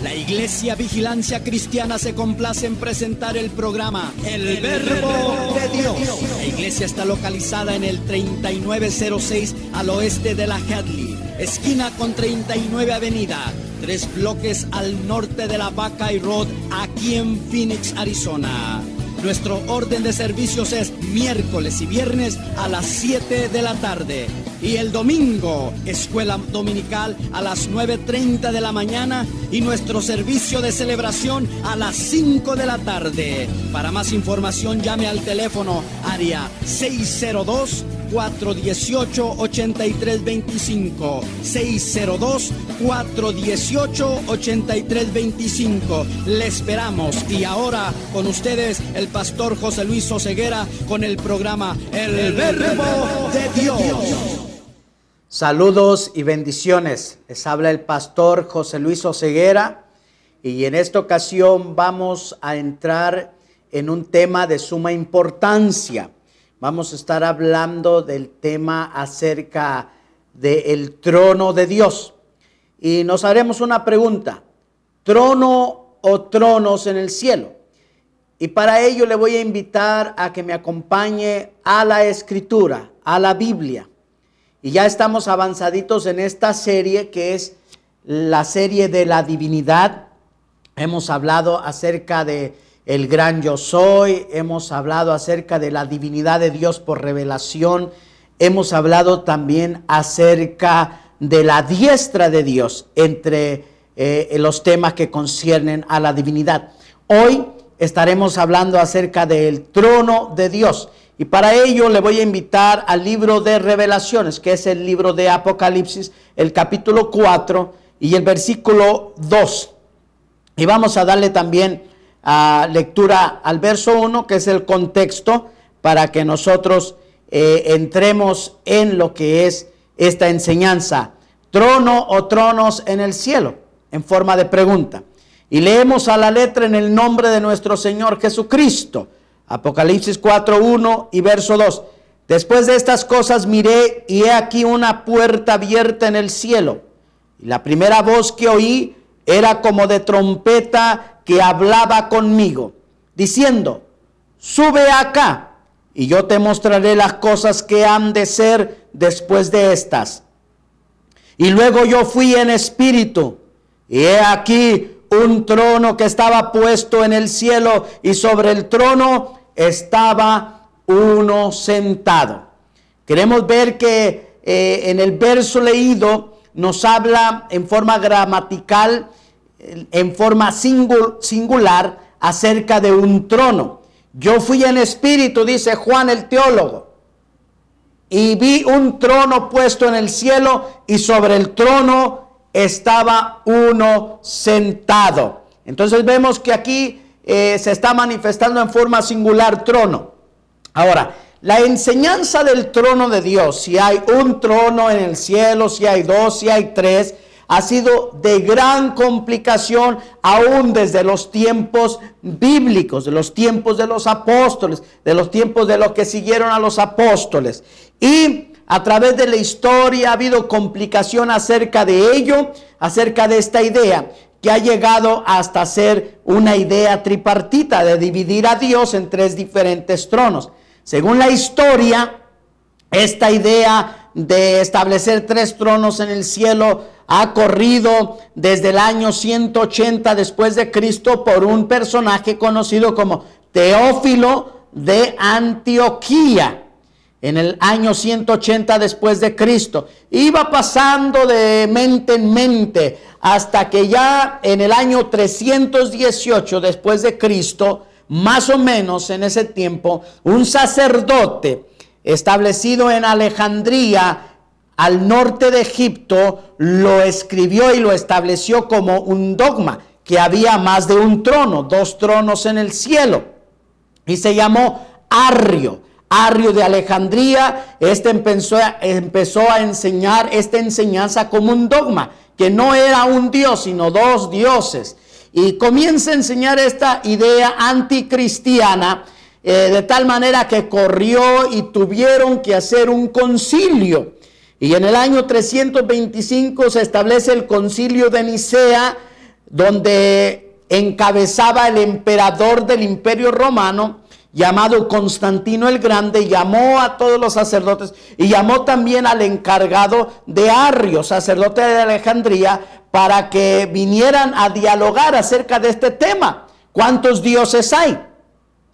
La Iglesia Vigilancia Cristiana se complace en presentar el programa El Verbo de Dios. La iglesia está localizada en el 3906 al oeste de la Hadley, esquina con 39 Avenida, 3 bloques al norte de la Buckeye Road, aquí en Phoenix, Arizona. Nuestro orden de servicios es miércoles y viernes a las 7 de la tarde. Y el domingo, escuela dominical a las 9:30 de la mañana y nuestro servicio de celebración a las 5 de la tarde. Para más información llame al teléfono área 602-418-8325. 602-418-8325. Le esperamos. Y ahora con ustedes el pastor José Luis Oseguera con el programa El Verbo de Dios. Saludos y bendiciones. Les habla el pastor José Luis Oseguera y en esta ocasión vamos a entrar en un tema de suma importancia. Vamos a estar hablando del tema acerca del trono de Dios. Y nos haremos una pregunta: ¿trono o tronos en el cielo? Y para ello le voy a invitar a que me acompañe a la Escritura, a la Biblia. Y ya estamos avanzaditos en esta serie que es la serie de la divinidad. Hemos hablado acerca de el gran yo soy, hemos hablado acerca de la divinidad de Dios por revelación, hemos hablado también acerca de la diestra de Dios entre los temas que conciernen a la divinidad. Hoy estaremos hablando acerca del trono de Dios. Y para ello le voy a invitar al libro de Revelaciones, que es el libro de Apocalipsis, el capítulo 4 y el versículo 2. Y vamos a darle también lectura al verso 1, que es el contexto, para que nosotros entremos en lo que es esta enseñanza. ¿Trono o tronos en el cielo? En forma de pregunta. Y leemos a la letra en el nombre de nuestro Señor Jesucristo. Apocalipsis 4:1 y verso 2. Después de estas cosas miré y he aquí una puerta abierta en el cielo. Y la primera voz que oí era como de trompeta que hablaba conmigo, diciendo: sube acá y yo te mostraré las cosas que han de ser después de estas. Y luego yo fui en espíritu y he aquí un trono que estaba puesto en el cielo y sobre el trono estaba uno sentado. Queremos ver que en el verso leído nos habla en forma gramatical, en forma singular, acerca de un trono. Yo fui en espíritu, dice Juan el teólogo, y vi un trono puesto en el cielo y sobre el trono estaba uno sentado. Entonces vemos que aquí se está manifestando en forma singular trono. Ahora, la enseñanza del trono de Dios, si hay un trono en el cielo, si hay dos, si hay tres, ha sido de gran complicación aún desde los tiempos bíblicos, de los tiempos de los apóstoles, de los tiempos de los que siguieron a los apóstoles. Y a través de la historia ha habido complicación acerca de ello, acerca de esta idea, que ha llegado hasta ser una idea tripartita de dividir a Dios en 3 diferentes tronos. Según la historia, esta idea de establecer 3 tronos en el cielo ha corrido desde el año 180 después de Cristo por un personaje conocido como Teófilo de Antioquía. En el año 180 después de Cristo, iba pasando de mente en mente hasta que ya en el año 318 después de Cristo, más o menos en ese tiempo, un sacerdote establecido en Alejandría, al norte de Egipto, lo escribió y lo estableció como un dogma, que había más de un trono, 2 tronos en el cielo, y se llamó Arrio de Alejandría. Empezó a enseñar esta enseñanza como un dogma, que no era un Dios, sino 2 dioses. Y comienza a enseñar esta idea anticristiana, de tal manera que corrió y tuvieron que hacer un concilio. Y en el año 325 se establece el concilio de Nicea, donde encabezaba el emperador del Imperio Romano, llamado Constantino el Grande. Llamó a todos los sacerdotes y llamó también al encargado de Arrio, sacerdote de Alejandría, para que vinieran a dialogar acerca de este tema. ¿Cuántos dioses hay?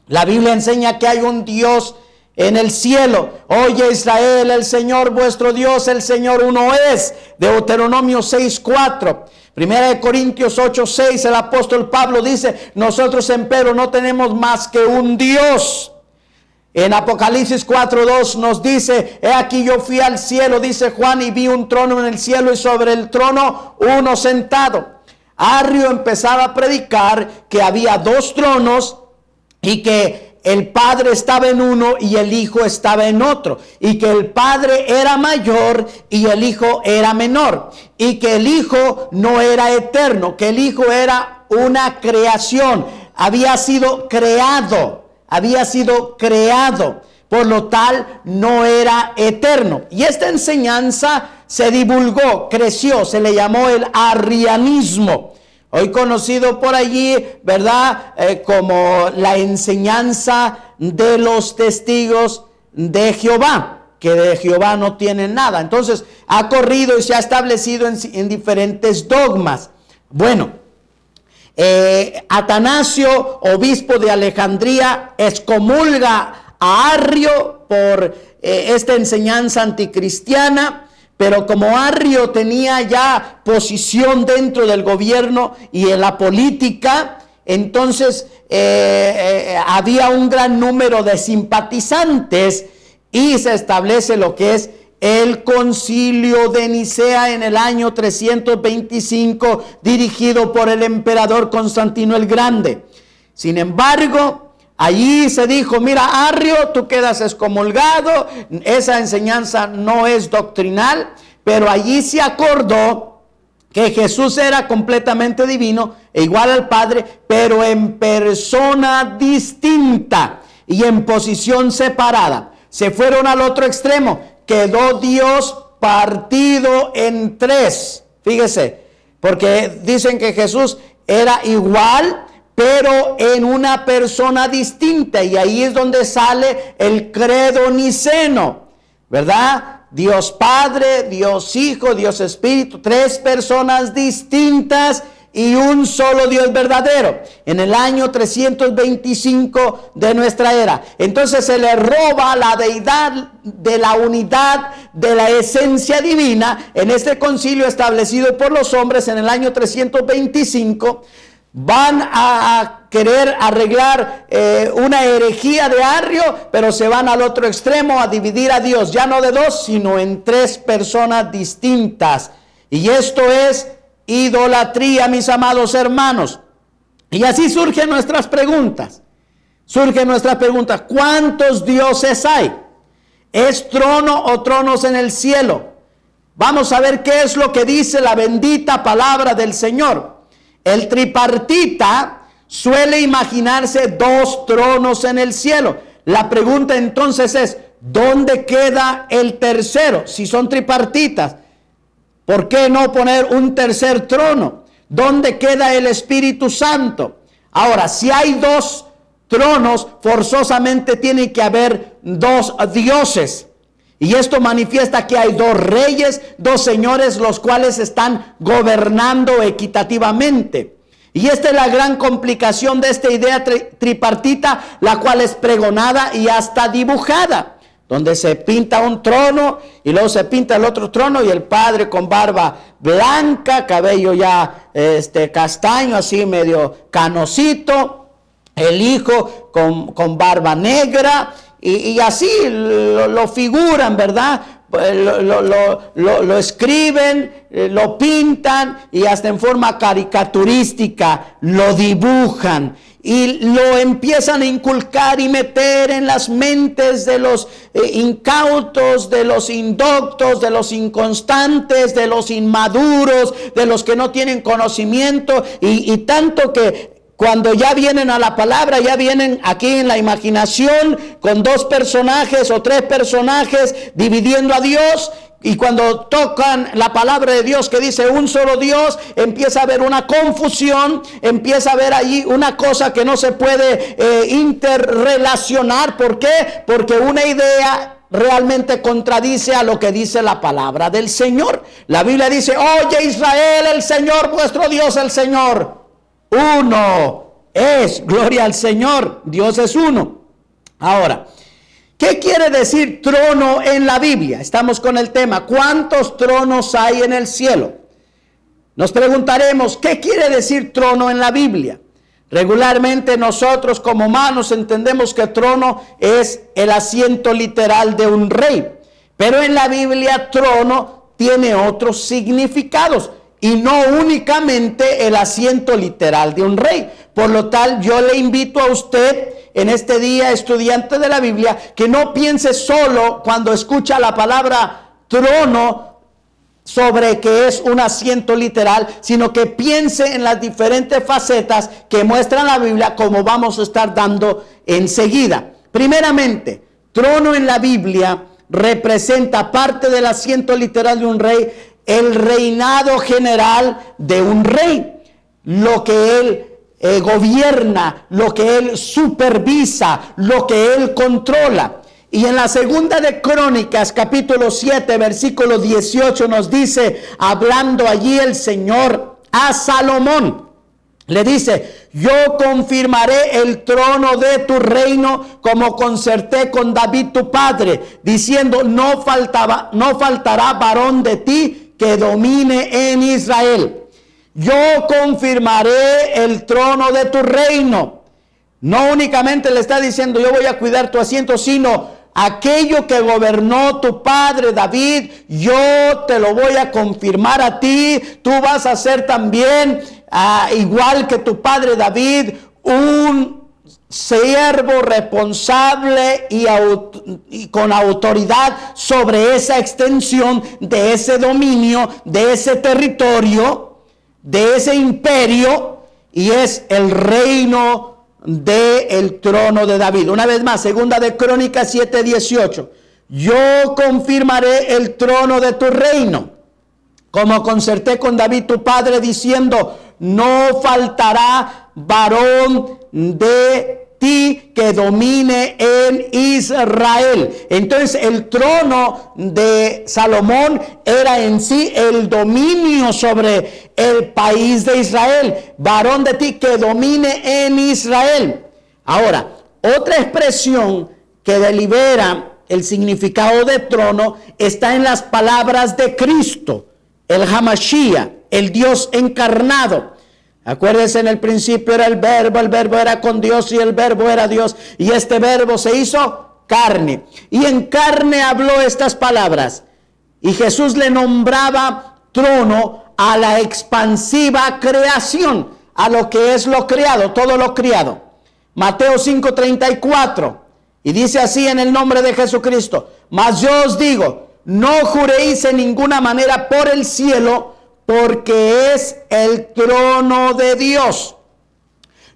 La Biblia enseña que hay un Dios en el cielo. Oye Israel, el Señor vuestro Dios, el Señor uno es. Deuteronomio 6:4. Primera de Corintios 8:6, el apóstol Pablo dice: nosotros empero no tenemos más que un Dios. En Apocalipsis 4:2 nos dice: he aquí yo fui al cielo, dice Juan, y vi un trono en el cielo y sobre el trono uno sentado. Arrio empezaba a predicar que había dos tronos y que el Padre estaba en uno y el Hijo estaba en otro, y que el Padre era mayor y el Hijo era menor, y que el Hijo no era eterno, que el Hijo era una creación, había sido creado, por lo tal no era eterno. Y esta enseñanza se divulgó, creció, se le llamó el arrianismo. Hoy conocido por allí, ¿verdad? Como la enseñanza de los testigos de Jehová, que de Jehová no tienen nada. Entonces, ha corrido y se ha establecido en diferentes dogmas. Bueno, Atanasio, obispo de Alejandría, excomulga a Arrio por esta enseñanza anticristiana. Pero como Arrio tenía ya posición dentro del gobierno y en la política, entonces había un gran número de simpatizantes y se establece lo que es el Concilio de Nicea en el año 325, dirigido por el emperador Constantino el Grande. Sin embargo, allí se dijo: mira, Arrio, tú quedas excomulgado, esa enseñanza no es doctrinal. Pero allí se acordó que Jesús era completamente divino e igual al Padre, pero en persona distinta y en posición separada. Se fueron al otro extremo, quedó Dios partido en tres. Fíjese, porque dicen que Jesús era igual, pero en una persona distinta, y ahí es donde sale el credo niceno, ¿verdad? Dios Padre, Dios Hijo, Dios Espíritu, tres personas distintas y un solo Dios verdadero, en el año 325 de nuestra era. Entonces se le roba la deidad de la unidad de la esencia divina en este concilio establecido por los hombres en el año 325. Van a querer arreglar una herejía de Arrio, pero se van al otro extremo a dividir a Dios, ya no de dos, sino en tres personas distintas. Y esto es idolatría, mis amados hermanos. Y así surgen nuestras preguntas. ¿Cuántos dioses hay? ¿Es trono o tronos en el cielo? Vamos a ver qué es lo que dice la bendita palabra del Señor. El tripartita suele imaginarse dos tronos en el cielo. La pregunta entonces es: ¿dónde queda el tercero? Si son tripartitas, ¿por qué no poner un tercer trono? ¿Dónde queda el Espíritu Santo? Ahora, si hay dos tronos, forzosamente tiene que haber dos dioses. Y esto manifiesta que hay dos reyes, dos señores, los cuales están gobernando equitativamente. Y esta es la gran complicación de esta idea tripartita, la cual es pregonada y hasta dibujada, donde se pinta un trono y luego se pinta el otro trono, y el Padre con barba blanca, cabello ya castaño, así medio canosito, el Hijo con barba negra. Y así lo figuran, ¿verdad? Lo escriben, lo pintan y hasta en forma caricaturística lo dibujan. Y lo empiezan a inculcar y meter en las mentes de los incautos, de los indoctos, de los inconstantes, de los inmaduros, de los que no tienen conocimiento. Y tanto que cuando ya vienen a la palabra, ya vienen aquí en la imaginación con dos personajes o tres personajes dividiendo a Dios, Y cuando tocan la palabra de Dios que dice un solo Dios, empieza a haber una confusión, empieza a haber allí una cosa que no se puede interrelacionar. ¿Por qué? Porque una idea realmente contradice a lo que dice la palabra del Señor. La Biblia dice: oye Israel, el Señor vuestro Dios, el Señor uno es. Gloria al Señor, Dios es uno. Ahora, ¿qué quiere decir trono en la Biblia? Estamos con el tema: ¿cuántos tronos hay en el cielo? Nos preguntaremos, ¿qué quiere decir trono en la Biblia? Regularmente nosotros como humanos entendemos que trono es el asiento literal de un rey. Pero en la Biblia trono tiene otros significados y no únicamente el asiento literal de un rey. Por lo tal, yo le invito a usted en este día, estudiante de la Biblia, que no piense solo cuando escucha la palabra trono sobre que es un asiento literal, sino que piense en las diferentes facetas que muestra la Biblia, como vamos a estar dando enseguida. Primeramente, trono en la Biblia representa, parte del asiento literal de un rey, el reinado general de un rey, lo que él gobierna, lo que él supervisa, lo que él controla. Y en la segunda de Crónicas, capítulo 7, versículo 18, nos dice, hablando allí el Señor a Salomón, le dice: yo confirmaré el trono de tu reino como concerté con David tu padre, diciendo: no faltará varón de ti que domine en Israel. Yo confirmaré el trono de tu reino. No únicamente le está diciendo: yo voy a cuidar tu asiento, sino aquello que gobernó tu padre David, yo te lo voy a confirmar a ti. Tú vas a ser también, igual que tu padre David, un siervo responsable y con autoridad sobre esa extensión de ese dominio, de ese territorio, de ese imperio, y es el reino del trono de David. Una vez más, segunda de Crónicas 7:18, yo confirmaré el trono de tu reino, como concerté con David tu padre, diciendo: no faltará varón de ti que domine en Israel. Entonces el trono de Salomón era en sí el dominio sobre el país de Israel. Varón de ti que domine en Israel. Ahora, otra expresión que delibera el significado de trono está en las palabras de Cristo, el Hamashiach, el Dios encarnado. Acuérdense, en el principio era el verbo era con Dios y el verbo era Dios, y este verbo se hizo carne, y en carne habló estas palabras, y Jesús le nombraba trono a la expansiva creación, a lo que es lo creado, todo lo creado. Mateo 5:34, y dice así en el nombre de Jesucristo: mas yo os digo, no juréis en ninguna manera por el cielo, porque es el trono de Dios.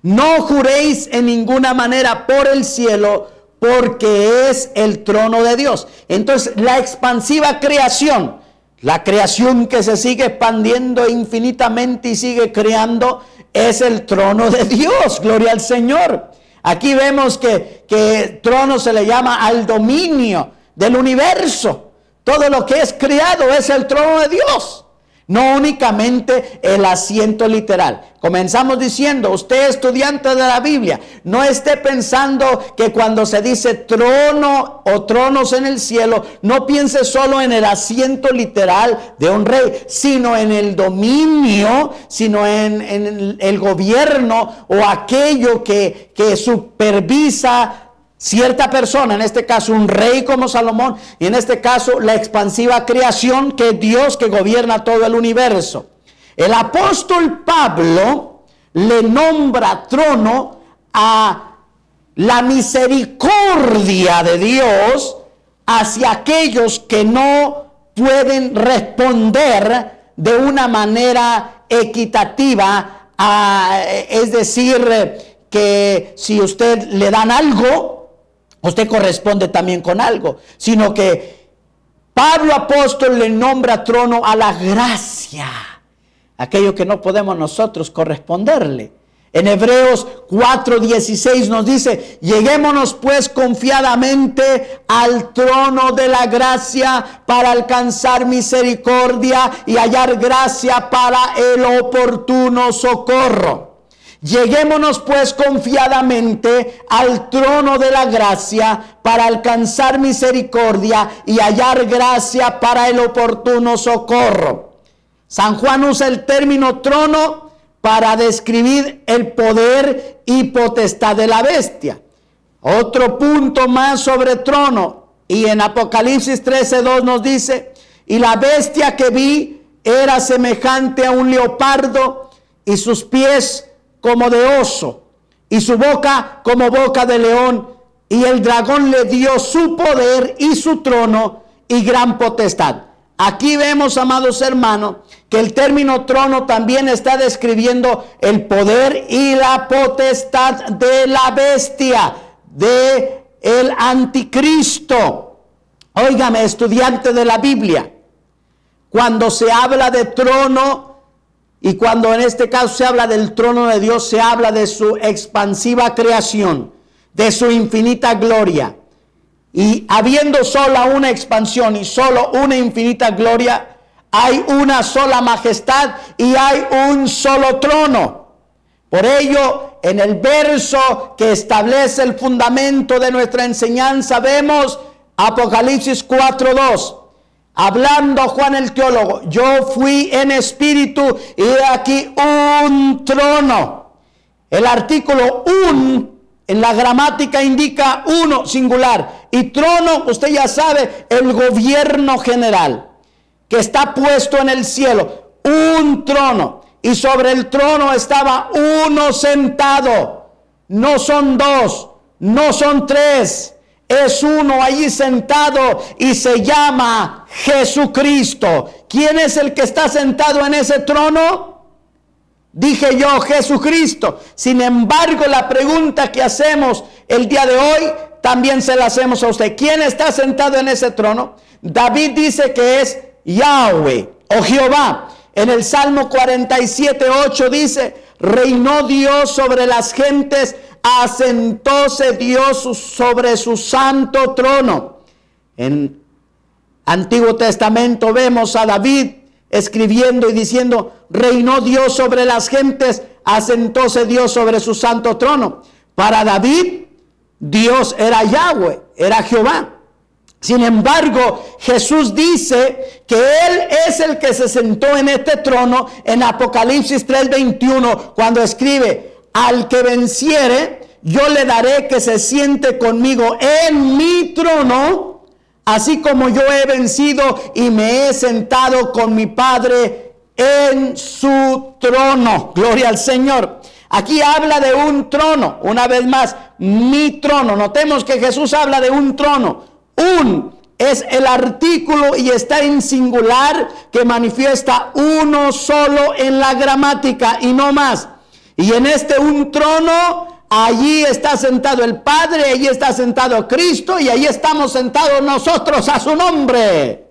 No juréis en ninguna manera por el cielo, porque es el trono de Dios. Entonces, la expansiva creación, la creación que se sigue expandiendo infinitamente y sigue creando, es el trono de Dios. Gloria al Señor. Aquí vemos que trono se le llama al dominio del universo. Todo lo que es creado es el trono de Dios. No únicamente el asiento literal. Comenzamos diciendo, usted estudiante de la Biblia, no esté pensando que cuando se dice trono o tronos en el cielo, no piense solo en el asiento literal de un rey, sino en el dominio, sino en el gobierno o aquello que supervisa cierta persona, en este caso un rey como Salomón, y en este caso la expansiva creación, que es Dios que gobierna todo el universo. El apóstol Pablo le nombra trono a la misericordia de Dios hacia aquellos que no pueden responder de una manera equitativa, es decir, que si usted le dan algo, usted corresponde también con algo, sino que Pablo apóstol le nombra trono a la gracia, aquello que no podemos nosotros corresponderle. En Hebreos 4:16 nos dice: lleguémonos pues confiadamente al trono de la gracia para alcanzar misericordia y hallar gracia para el oportuno socorro. Lleguémonos pues confiadamente al trono de la gracia para alcanzar misericordia y hallar gracia para el oportuno socorro. San Juan usa el término trono para describir el poder y potestad de la bestia. Otro punto más sobre trono, y en Apocalipsis 13:2 nos dice: y la bestia que vi era semejante a un leopardo, y sus pies como de oso, y su boca como boca de león, y el dragón le dio su poder y su trono y gran potestad. Aquí vemos, amados hermanos, que el término trono también está describiendo el poder y la potestad de la bestia, de el anticristo. Óigame, estudiante de la Biblia, cuando se habla de trono, y cuando en este caso se habla del trono de Dios, se habla de su expansiva creación, de su infinita gloria. Y habiendo sola una expansión y solo una infinita gloria, hay una sola majestad y hay un solo trono. Por ello, en el verso que establece el fundamento de nuestra enseñanza, vemos Apocalipsis 4:2. Hablando Juan el teólogo: yo fui en espíritu y he aquí un trono. El artículo un en la gramática indica uno, singular, y trono, usted ya sabe, el gobierno general que está puesto en el cielo. Un trono, y sobre el trono estaba uno sentado. No son dos, no son tres, es uno allí sentado y se llama Jesucristo. ¿Quién es el que está sentado en ese trono? Dije yo, Jesucristo. Sin embargo, la pregunta que hacemos el día de hoy también se la hacemos a usted. ¿Quién está sentado en ese trono? David dice que es Yahweh o Jehová. En el Salmo 47:8 dice: reinó Dios sobre las gentes, asentóse Dios sobre su santo trono. En Antiguo Testamento vemos a David escribiendo y diciendo: reinó Dios sobre las gentes, asentóse Dios sobre su santo trono. Para David, Dios era Yahweh, era Jehová. Sin embargo, Jesús dice que Él es el que se sentó en este trono en Apocalipsis 3:21, cuando escribe: al que venciere, yo le daré que se siente conmigo en mi trono, así como yo he vencido y me he sentado con mi Padre en su trono. Gloria al Señor. Aquí habla de un trono, una vez más, mi trono. Notemos que Jesús habla de un trono. Un es el artículo y está en singular, que manifiesta uno solo en la gramática y no más. Y en este un trono, allí está sentado el Padre, allí está sentado Cristo y allí estamos sentados nosotros a su nombre.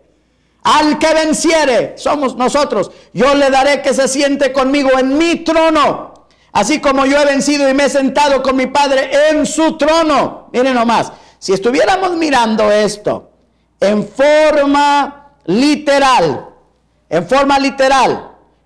Al que venciere, somos nosotros, yo le daré que se siente conmigo en mi trono, así como yo he vencido y me he sentado con mi Padre en su trono. Miren nomás, si estuviéramos mirando esto en forma literal,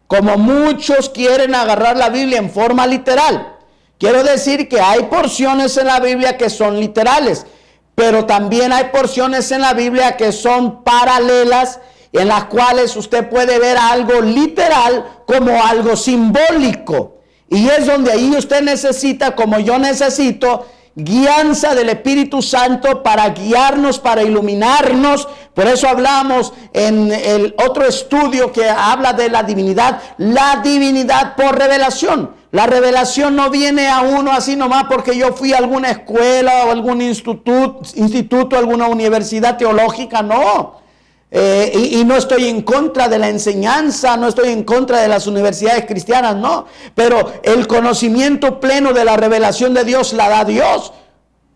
como muchos quieren agarrar la Biblia en forma literal, quiero decir que hay porciones en la Biblia que son literales, pero también hay porciones en la Biblia que son paralelas, en las cuales usted puede ver algo literal como algo simbólico. Y es donde ahí usted necesita, como yo necesito, guianza del Espíritu Santo para guiarnos, para iluminarnos. Por eso hablamos en el otro estudio que habla de la divinidad por revelación. La revelación no viene a uno así nomás porque yo fui a alguna escuela o algún instituto, alguna universidad teológica, no. Y no estoy en contra de la enseñanza, no estoy en contra de las universidades cristianas, no. Pero el conocimiento pleno de la revelación de Dios la da Dios.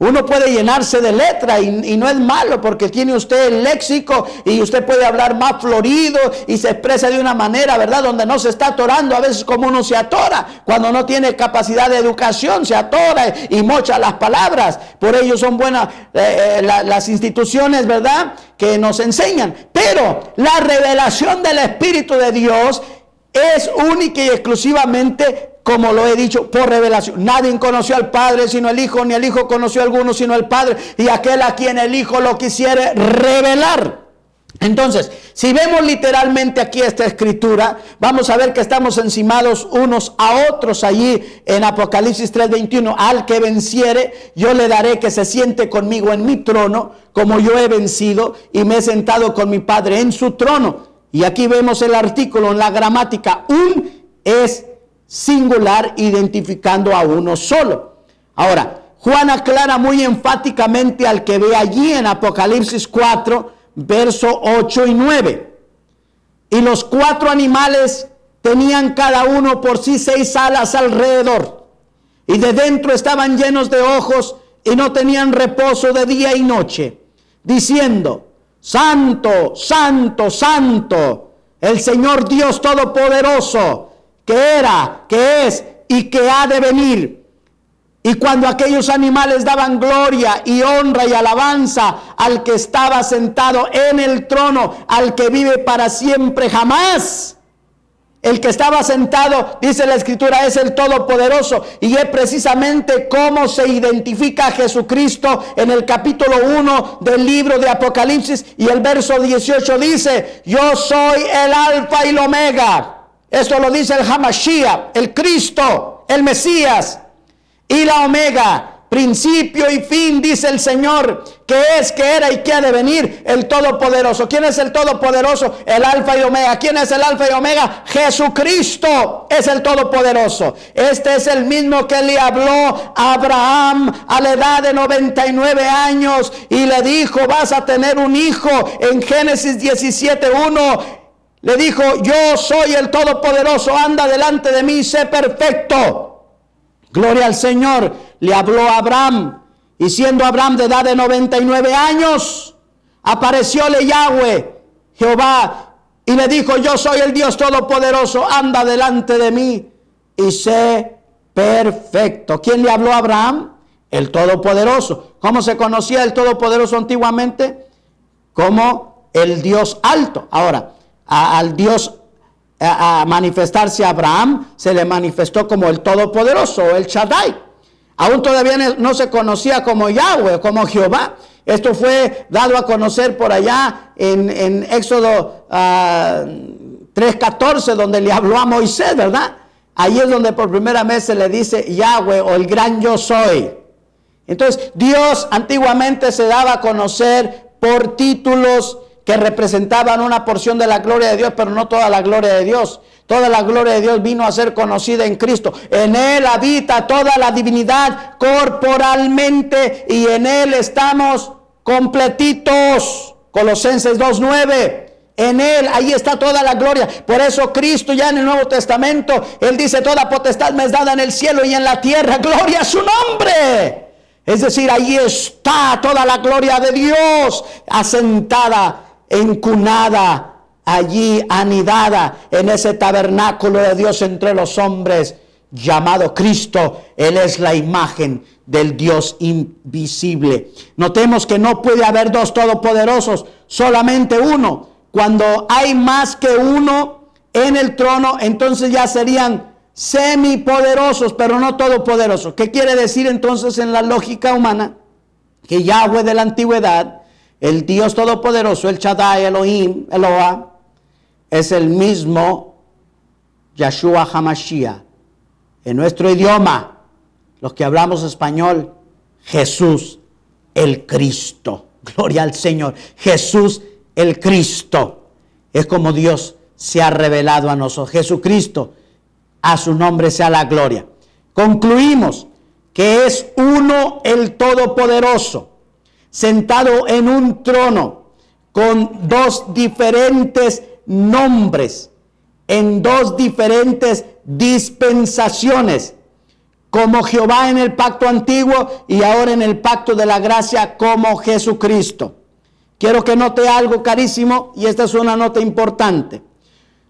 Uno puede llenarse de letra y no es malo, porque tiene usted el léxico y usted puede hablar más florido y se expresa de una manera, ¿verdad?, donde no se está atorando a veces como uno se atora. Cuando no tiene capacidad de educación se atora y mocha las palabras. Por ello son buenas las instituciones, ¿verdad?, que nos enseñan. Pero la revelación del Espíritu de Dios es única y exclusivamente, como lo he dicho, por revelación. Nadie conoció al Padre sino el Hijo, ni el Hijo conoció a alguno sino el Padre, y aquel a quien el Hijo lo quisiere revelar. Entonces, si vemos literalmente aquí esta escritura, vamos a ver que estamos encimados unos a otros allí en Apocalipsis 3:21. Al que venciere, yo le daré que se siente conmigo en mi trono, como yo he vencido y me he sentado con mi Padre en su trono. Y aquí vemos el artículo en la gramática. Un es singular, identificando a uno solo. Ahora, Juan aclara muy enfáticamente al que ve allí en Apocalipsis 4, verso 8 y 9. Y los 4 animales tenían cada uno por sí 6 alas alrededor, y de dentro estaban llenos de ojos, y no tenían reposo de día y noche, diciendo: Santo, santo, santo, el Señor Dios Todopoderoso, que era, que es y que ha de venir. Y cuando aquellos animales daban gloria y honra y alabanza al que estaba sentado en el trono, al que vive para siempre jamás. El que estaba sentado, dice la Escritura, es el Todopoderoso, y es precisamente cómo se identifica a Jesucristo en el capítulo 1 del libro de Apocalipsis, y el verso 18 dice: yo soy el Alfa y el Omega. Esto lo dice el Hamashiach, el Cristo, el Mesías, y la Omega, principio y fin, dice el Señor, que es, que era y que ha de venir, el Todopoderoso. ¿Quién es el Todopoderoso? El Alfa y Omega. ¿Quién es el Alfa y Omega? Jesucristo es el Todopoderoso. Este es el mismo que le habló a Abraham a la edad de 99 años y le dijo: vas a tener un hijo. En Génesis 17:1 le dijo: yo soy el Todopoderoso, anda delante de mí y sé perfecto. Gloria al Señor. Le habló a Abraham, y siendo Abraham de edad de 99 años, aparecióle Yahweh, Jehová, y le dijo: yo soy el Dios Todopoderoso, anda delante de mí y sé perfecto. ¿Quién le habló a Abraham? El Todopoderoso. ¿Cómo se conocía el Todopoderoso antiguamente? Como el Dios alto. Ahora, al Dios a manifestarse a Abraham, se le manifestó como el Todopoderoso, el Shaddai. Aún todavía no se conocía como Yahweh, como Jehová. Esto fue dado a conocer por allá en Éxodo 3:14, donde le habló a Moisés, ¿verdad? Ahí es donde por primera vez se le dice Yahweh, o el gran yo soy. Entonces, Dios antiguamente se daba a conocer por títulos que representaban una porción de la gloria de Dios, pero no toda la gloria de Dios. Toda la gloria de Dios vino a ser conocida en Cristo. En Él habita toda la divinidad corporalmente, y en Él estamos completitos. Colosenses 2:9. En Él, ahí está toda la gloria. Por eso Cristo, ya en el Nuevo Testamento, Él dice: toda potestad me es dada en el cielo y en la tierra. Gloria a su nombre. Es decir, ahí está toda la gloria de Dios, asentada, encunada, allí anidada en ese tabernáculo de Dios entre los hombres, llamado Cristo. Él es la imagen del Dios invisible. Notemos que no puede haber dos todopoderosos, solamente uno. Cuando hay más que uno en el trono, entonces ya serían semipoderosos, pero no todopoderosos. ¿Qué quiere decir entonces en la lógica humana? Que Yahweh de la antigüedad, el Dios todopoderoso, el Shaddai, Elohim, Eloah, es el mismo Yahshua HaMashiach. En nuestro idioma, los que hablamos español, Jesús el Cristo. Gloria al Señor. Jesús el Cristo. Es como Dios se ha revelado a nosotros. Jesucristo, a su nombre sea la gloria. Concluimos que es uno el Todopoderoso, sentado en un trono con dos diferentes nombres, en dos diferentes dispensaciones, como Jehová en el pacto antiguo y ahora en el pacto de la gracia como Jesucristo. Quiero que note algo carísimo, y esta es una nota importante.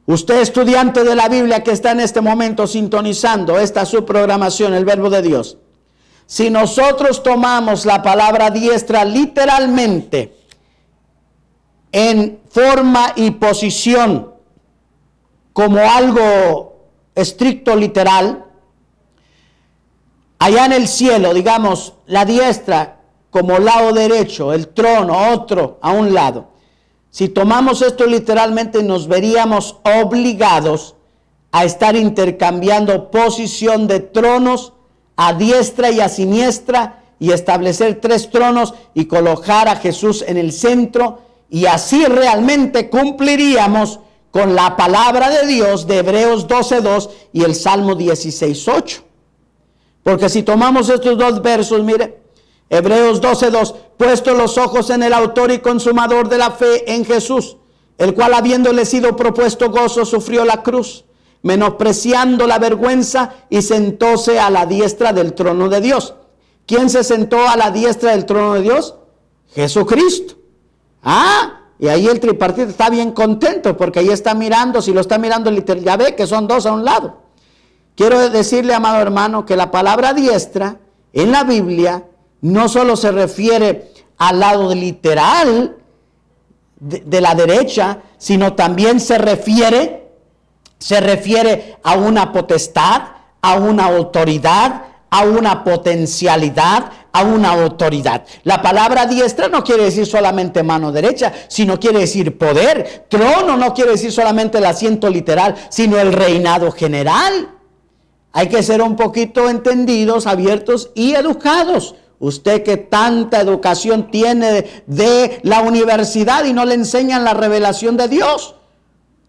Usted, estudiante de la Biblia que está en este momento sintonizando esta su programación, el Verbo de Dios. Si nosotros tomamos la palabra diestra literalmente, en forma y posición, como algo estricto literal, allá en el cielo, digamos, la diestra como lado derecho, el trono, otro a un lado. Si tomamos esto literalmente, nos veríamos obligados a estar intercambiando posición de tronos a diestra y a siniestra, y establecer 3 tronos y colocar a Jesús en el centro, y así realmente cumpliríamos con la palabra de Dios de Hebreos 12:2 y el Salmo 16:8. Porque si tomamos estos 2 versos, mire, Hebreos 12:2, puesto los ojos en el autor y consumador de la fe, en Jesús, el cual habiéndole sido propuesto gozo, sufrió la cruz, menospreciando la vergüenza, y sentóse a la diestra del trono de Dios. ¿Quién se sentó a la diestra del trono de Dios? Jesucristo. Y ahí el tripartito está bien contento, porque ahí está mirando, si lo está mirando literal, ya ve que son 2 a un lado. Quiero decirle, amado hermano, que la palabra diestra en la Biblia no solo se refiere al lado literal de la derecha, sino también se refiere a una potestad, a una autoridad, a una potencialidad, a una autoridad. La palabra diestra no quiere decir solamente mano derecha, sino quiere decir poder. Trono no quiere decir solamente el asiento literal, sino el reinado general. Hay que ser un poquito entendidos, abiertos y educados. Usted que tanta educación tiene de la universidad y no le enseñan la revelación de Dios.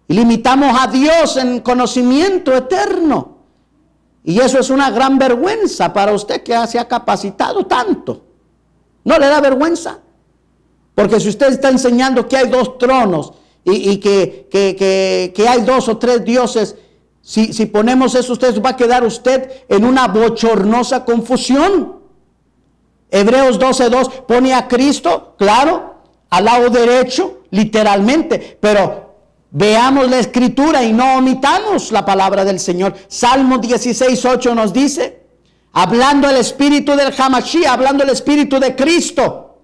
Y limitamos a Dios en conocimiento eterno. Y eso es una gran vergüenza para usted que se ha capacitado tanto. ¿No le da vergüenza? Porque si usted está enseñando que hay 2 tronos y que hay 2 o 3 dioses, si ponemos eso, usted va a quedar usted en una bochornosa confusión. Hebreos 12:2 pone a Cristo, claro, al lado derecho, literalmente, pero veamos la escritura y no omitamos la palabra del Señor. Salmo 16:8 nos dice, hablando el espíritu del Hamashiach, hablando el espíritu de Cristo: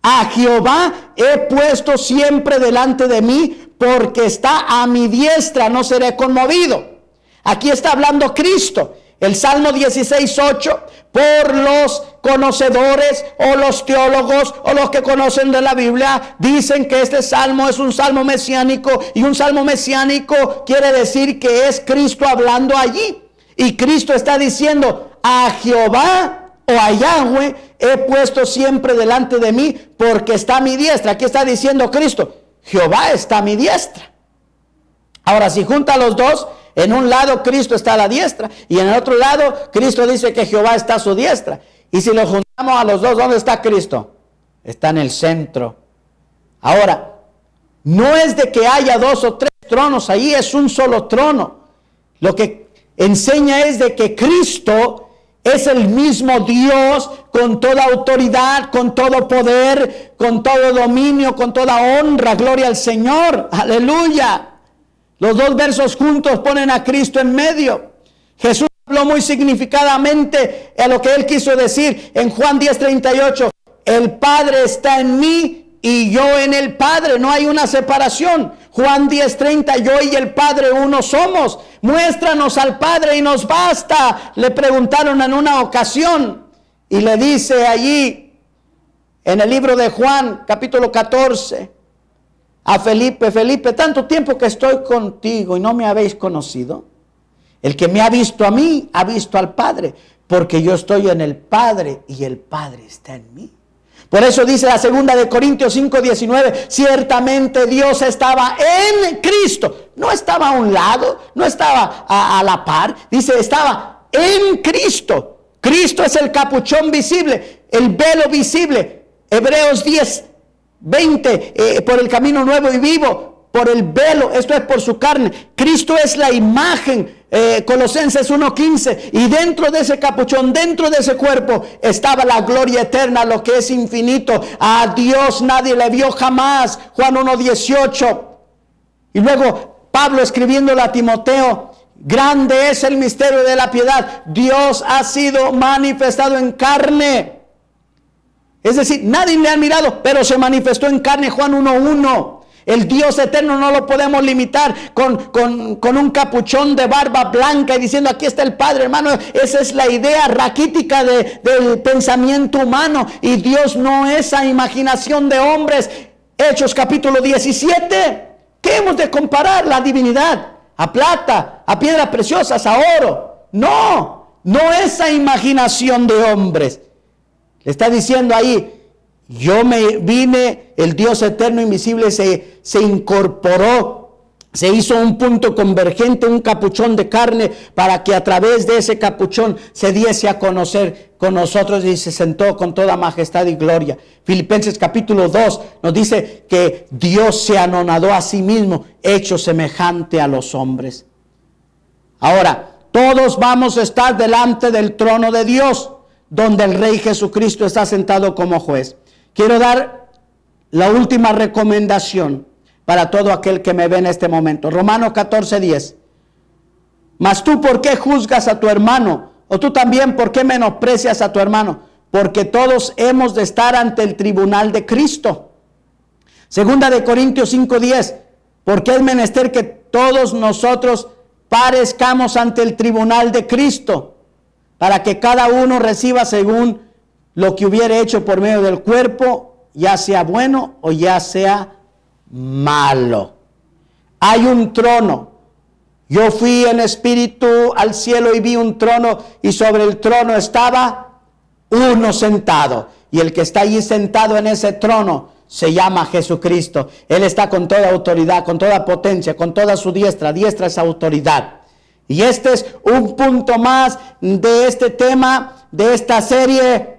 a Jehová he puesto siempre delante de mí, porque está a mi diestra, no seré conmovido. Aquí está hablando Cristo. El Salmo 16:8, por los conocedores o los teólogos o los que conocen de la Biblia, dicen que este salmo es un salmo mesiánico, y un salmo mesiánico quiere decir que es Cristo hablando allí. Y Cristo está diciendo: a Jehová o a Yahweh he puesto siempre delante de mí, porque está a mi diestra. Aquí está diciendo Cristo: Jehová está a mi diestra. Ahora, si junta los dos, en un lado Cristo está a la diestra, y en el otro lado Cristo dice que Jehová está a su diestra. Y si lo juntamos a los dos, ¿dónde está Cristo? Está en el centro. Ahora, no es de que haya 2 o 3 tronos, ahí es un solo trono. Lo que enseña es de que Cristo es el mismo Dios, con toda autoridad, con todo poder, con todo dominio, con toda honra. Gloria al Señor. Aleluya. Los 2 versos juntos ponen a Cristo en medio. Jesús habló muy significadamente a lo que él quiso decir en Juan 10:38. El Padre está en mí y yo en el Padre. No hay una separación. Juan 10:30, yo y el Padre uno somos. Muéstranos al Padre y nos basta, le preguntaron en una ocasión. Y le dice allí en el libro de Juan, capítulo 14, a Felipe: Felipe, tanto tiempo que estoy contigo y no me habéis conocido. El que me ha visto a mí, ha visto al Padre, porque yo estoy en el Padre y el Padre está en mí. Por eso dice la 2 de Corintios 5:19, ciertamente Dios estaba en Cristo. No estaba a un lado, no estaba a la par, dice estaba en Cristo. Cristo es el capuchón visible, el velo visible. Hebreos 10:20, por el camino nuevo y vivo, por el velo, esto es por su carne. Cristo es la imagen, Colosenses 1:15, y dentro de ese capuchón, dentro de ese cuerpo, estaba la gloria eterna, lo que es infinito. A Dios nadie le vio jamás, Juan 1:18. Y luego Pablo escribiéndole a Timoteo: grande es el misterio de la piedad, Dios ha sido manifestado en carne. Es decir, nadie le ha mirado, pero se manifestó en carne, Juan 1:1. El Dios eterno no lo podemos limitar con un capuchón de barba blanca y diciendo aquí está el Padre, hermano. Esa es la idea raquítica del pensamiento humano. Y Dios no es a imaginación de hombres. Hechos capítulo 17. ¿Qué hemos de comparar la divinidad? ¿A plata? ¿A piedras preciosas? ¿A oro? No, no es a imaginación de hombres. Le está diciendo ahí: yo me vine, el Dios eterno invisible se incorporó, se hizo un punto convergente, un capuchón de carne, para que a través de ese capuchón se diese a conocer con nosotros, y se sentó con toda majestad y gloria. Filipenses capítulo 2 nos dice que Dios se anonadó a sí mismo, hecho semejante a los hombres. Ahora, todos vamos a estar delante del trono de Dios, donde el Rey Jesucristo está sentado como juez. Quiero dar la última recomendación para todo aquel que me ve en este momento. Romanos 14:10. Mas tú, ¿por qué juzgas a tu hermano? O tú también, ¿por qué menosprecias a tu hermano? Porque todos hemos de estar ante el tribunal de Cristo. Segunda de Corintios 5:10. Porque es menester que todos nosotros parezcamos ante el tribunal de Cristo, para que cada uno reciba según lo que hubiere hecho por medio del cuerpo, ya sea bueno o ya sea malo. Hay un trono. Yo fui en espíritu al cielo y vi un trono, y sobre el trono estaba uno sentado. Y el que está allí sentado en ese trono se llama Jesucristo. Él está con toda autoridad, con toda potencia, con toda su diestra. Diestra es autoridad. Y este es un punto más de este tema, de esta serie: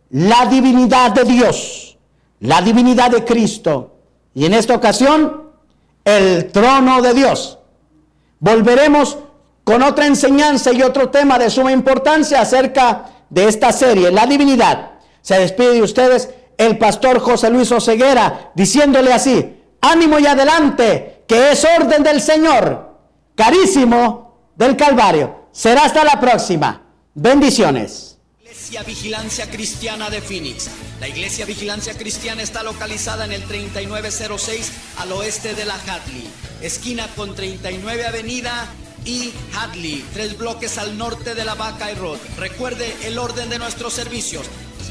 la divinidad de Dios, la divinidad de Cristo. Y en esta ocasión, el trono de Dios. Volveremos con otra enseñanza y otro tema de suma importancia acerca de esta serie, la divinidad. Se despide de ustedes el pastor José Luis Oseguera, diciéndole así: ánimo y adelante, que es orden del Señor, carísimo del Calvario. Será hasta la próxima. Bendiciones. Iglesia Vigilancia Cristiana de Phoenix. La Iglesia Vigilancia Cristiana está localizada en el 3906 al oeste de la Hadley, esquina con 39 Avenida y Hadley, 3 bloques al norte de la Buckeye Road. Recuerde el orden de nuestros servicios: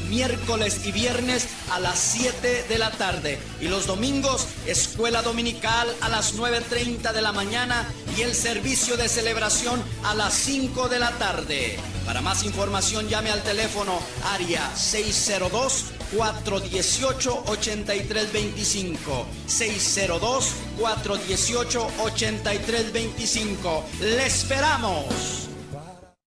miércoles y viernes a las 7 de la tarde, y los domingos escuela dominical a las 9:30 de la mañana y el servicio de celebración a las 5 de la tarde. Para más información llame al teléfono área 602-418-8325, 602-418-8325. ¡Le esperamos!